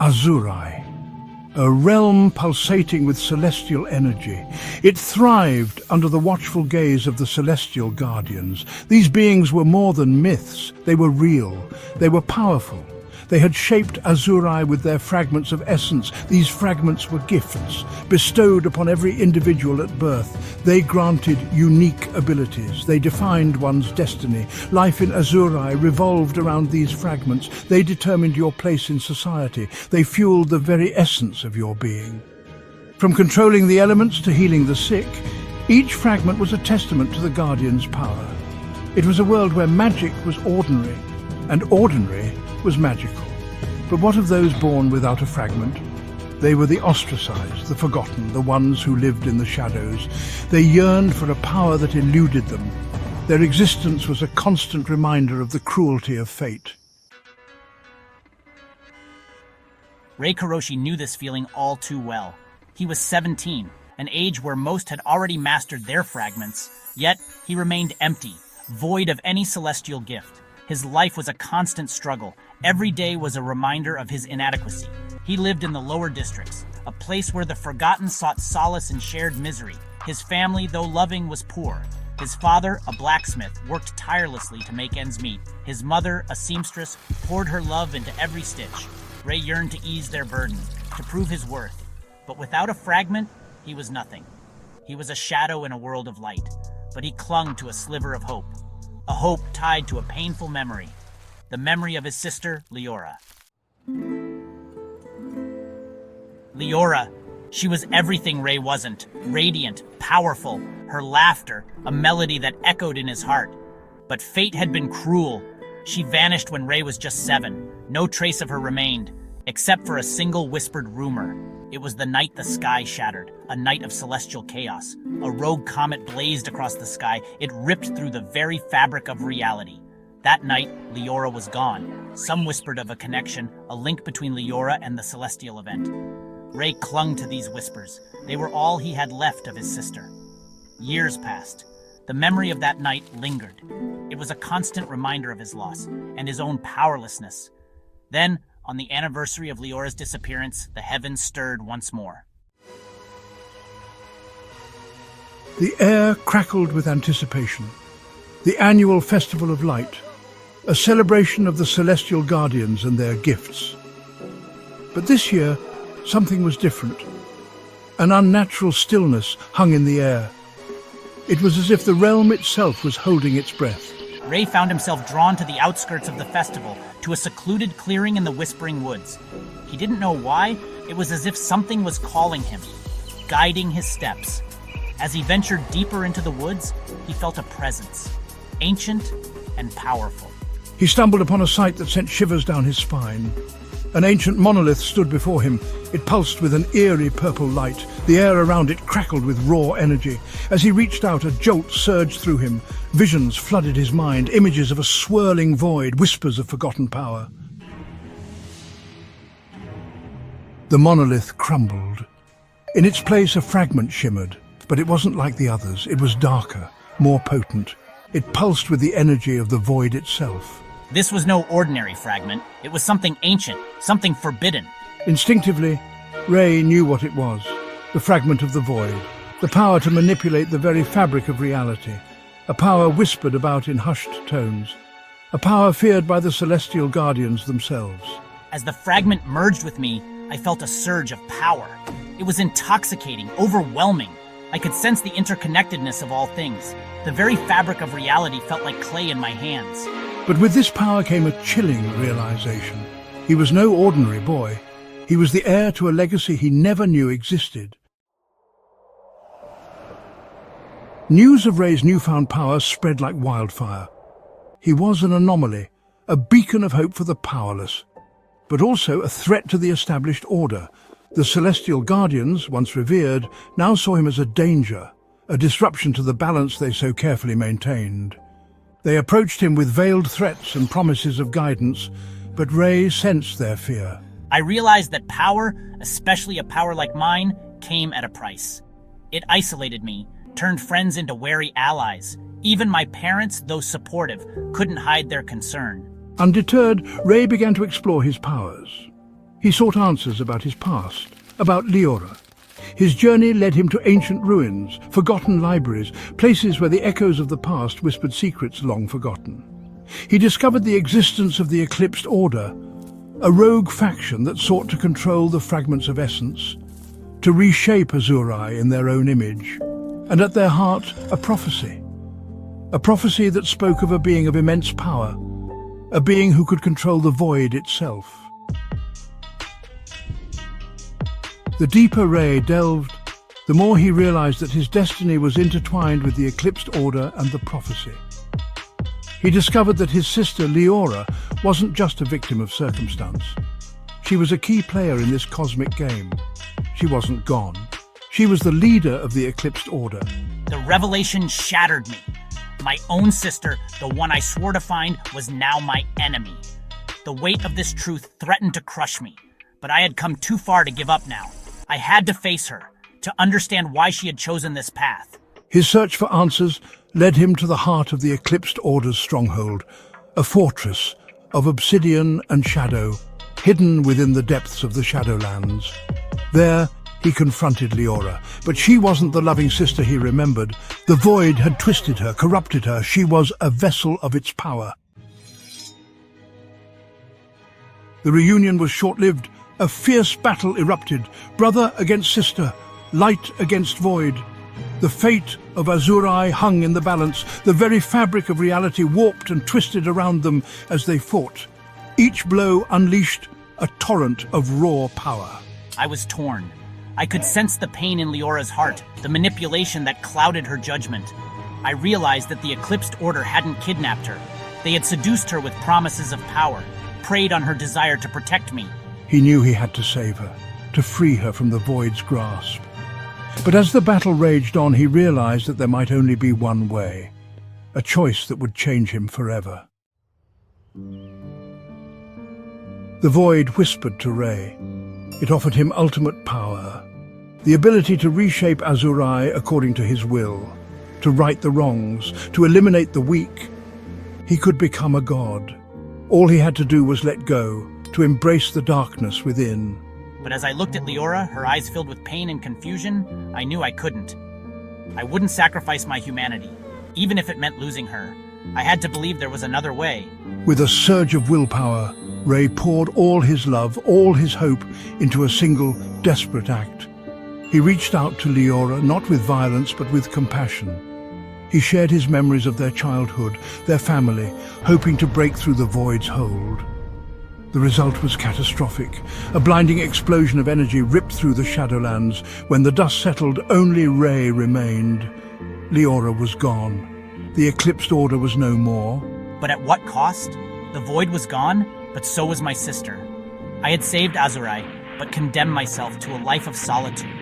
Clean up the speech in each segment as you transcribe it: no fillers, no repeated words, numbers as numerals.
Azurai, a realm pulsating with celestial energy. It thrived under the watchful gaze of the celestial guardians. These beings were more than myths. They were real. They were powerful. They had shaped Azurai with their fragments of essence. These fragments were gifts, bestowed upon every individual at birth. They granted unique abilities. They defined one's destiny. Life in Azurai revolved around these fragments. They determined your place in society. They fueled the very essence of your being. From controlling the elements to healing the sick, each fragment was a testament to the Guardian's power. It was a world where magic was ordinary, and ordinary was magical. But what of those born without a fragment? They were the ostracized, the forgotten, the ones who lived in the shadows. They yearned for a power that eluded them. Their existence was a constant reminder of the cruelty of fate. Rei Kuroshi knew this feeling all too well. He was 17, an age where most had already mastered their fragments, yet he remained empty, void of any celestial gift. His life was a constant struggle. Every day was a reminder of his inadequacy. He lived in the lower districts, a place where the forgotten sought solace in shared misery. His family, though loving, was poor. His father, a blacksmith, worked tirelessly to make ends meet. His mother, a seamstress, poured her love into every stitch. Rei yearned to ease their burden, to prove his worth. But without a fragment, he was nothing. He was a shadow in a world of light, but he clung to a sliver of hope. A hope tied to a painful memory. The memory of his sister, Leora. Leora. She was everything Rei wasn't. Radiant, powerful, her laughter, a melody that echoed in his heart. But fate had been cruel. She vanished when Rei was just 7. No trace of her remained, except for a single whispered rumor. It was the night the sky shattered, a night of celestial chaos. A rogue comet blazed across the sky. It ripped through the very fabric of reality. That night, Leora was gone. Some whispered of a connection, a link between Leora and the celestial event. Rei clung to these whispers. They were all he had left of his sister. Years passed. The memory of that night lingered. It was a constant reminder of his loss and his own powerlessness. Then, on the anniversary of Leora's disappearance, the heavens stirred once more. The air crackled with anticipation. The annual Festival of Light, a celebration of the celestial guardians and their gifts. But this year, something was different. An unnatural stillness hung in the air. It was as if the realm itself was holding its breath. Rei found himself drawn to the outskirts of the festival, to a secluded clearing in the Whispering Woods. He didn't know why. It was as if something was calling him, guiding his steps. As he ventured deeper into the woods, he felt a presence, ancient and powerful. He stumbled upon a sight that sent shivers down his spine. An ancient monolith stood before him. It pulsed with an eerie purple light. The air around it crackled with raw energy. As he reached out, a jolt surged through him. Visions flooded his mind, images of a swirling void, whispers of forgotten power. The monolith crumbled. In its place, a fragment shimmered, but it wasn't like the others. It was darker, more potent. It pulsed with the energy of the void itself. This was no ordinary fragment. It was something ancient, something forbidden. Instinctively, Rei knew what it was. The fragment of the void. The power to manipulate the very fabric of reality. A power whispered about in hushed tones. A power feared by the celestial guardians themselves. As the fragment merged with me, I felt a surge of power. It was intoxicating, overwhelming. I could sense the interconnectedness of all things. The very fabric of reality felt like clay in my hands. But with this power came a chilling realization. He was no ordinary boy. He was the heir to a legacy he never knew existed. News of Rei's newfound power spread like wildfire. He was an anomaly, a beacon of hope for the powerless, but also a threat to the established order. The celestial guardians, once revered, now saw him as a danger, a disruption to the balance they so carefully maintained. They approached him with veiled threats and promises of guidance, but Rei sensed their fear. I realized that power, especially a power like mine, came at a price. It isolated me, turned friends into wary allies. Even my parents, though supportive, couldn't hide their concern. Undeterred, Rei began to explore his powers. He sought answers about his past, about Leora. His journey led him to ancient ruins, forgotten libraries, places where the echoes of the past whispered secrets long forgotten. He discovered the existence of the Eclipsed Order, a rogue faction that sought to control the fragments of essence, to reshape Azurai in their own image, and at their heart, a prophecy that spoke of a being of immense power, a being who could control the void itself. The deeper Ray delved, the more he realized that his destiny was intertwined with the Eclipsed Order and the prophecy. He discovered that his sister Leora wasn't just a victim of circumstance. She was a key player in this cosmic game. She wasn't gone. She was the leader of the Eclipsed Order. The revelation shattered me. My own sister, the one I swore to find, was now my enemy. The weight of this truth threatened to crush me, but I had come too far to give up now. I had to face her, to understand why she had chosen this path. His search for answers led him to the heart of the Eclipsed Order's stronghold, a fortress of obsidian and shadow, hidden within the depths of the Shadowlands. There, he confronted Leora, but she wasn't the loving sister he remembered. The void had twisted her, corrupted her. She was a vessel of its power. The reunion was short-lived. A fierce battle erupted, brother against sister, light against void. The fate of Azurai hung in the balance. The very fabric of reality warped and twisted around them as they fought. Each blow unleashed a torrent of raw power. I was torn. I could sense the pain in Leora's heart, the manipulation that clouded her judgment. I realized that the Eclipsed Order hadn't kidnapped her. They had seduced her with promises of power, preyed on her desire to protect me. He knew he had to save her, to free her from the void's grasp. But as the battle raged on, he realized that there might only be one way, a choice that would change him forever. The void whispered to Ray. It offered him ultimate power, the ability to reshape Azurai according to his will, to right the wrongs, to eliminate the weak. He could become a god. All he had to do was let go, to embrace the darkness within. But as I looked at Leora, her eyes filled with pain and confusion, I knew I couldn't. I wouldn't sacrifice my humanity, even if it meant losing her. I had to believe there was another way. With a surge of willpower, Ray poured all his love, all his hope, into a single, desperate act. He reached out to Leora, not with violence, but with compassion. He shared his memories of their childhood, their family, hoping to break through the void's hold. The result was catastrophic. A blinding explosion of energy ripped through the Shadowlands. When the dust settled, only Ray remained. Leora was gone. The Eclipsed Order was no more. But at what cost? The void was gone, but so was my sister. I had saved Azurai, but condemned myself to a life of solitude.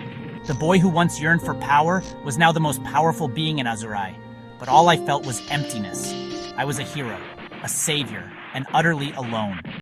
The boy who once yearned for power was now the most powerful being in Azurai, but all I felt was emptiness. I was a hero, a savior, and utterly alone.